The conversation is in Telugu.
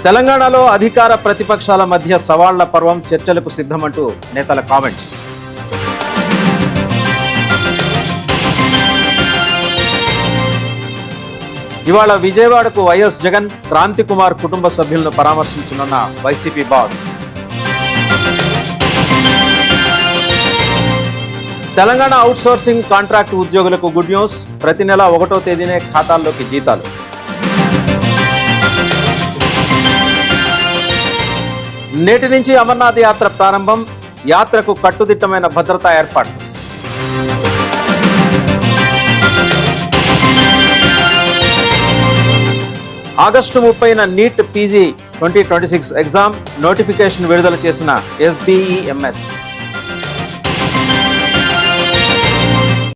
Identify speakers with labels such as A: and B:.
A: తెలంగాణలో అధికార ప్రతిపక్షాల మధ్య సవాళ్ల పర్వం, చర్చలకు సిద్ధమంటూ నేతల కామెంట్స్. ఇవాళ విజయవాడకు వైఎస్ జగన్, క్రాంతి కుమార్ కుటుంబ సభ్యులను పరామర్శించనున్న YCP boss. Telangana outsourcing contract ఉద్యోగులకు గుడ్ న్యూస్. ప్రతి నెల 1వ తేదీనే ఖాతాల్లోకి జీతాలు. నేటి నుంచి అమర్నాథ్ యాత్ర ప్రారంభం. యాత్రకు కట్టుదిట్టమైన భద్రతా ఏర్పాటు. ఆగస్టు 30న నీట్ పీజీ 2026 ఎగ్జామ్ నోటిఫికేషన్ విడుదల చేసిన SBEMS.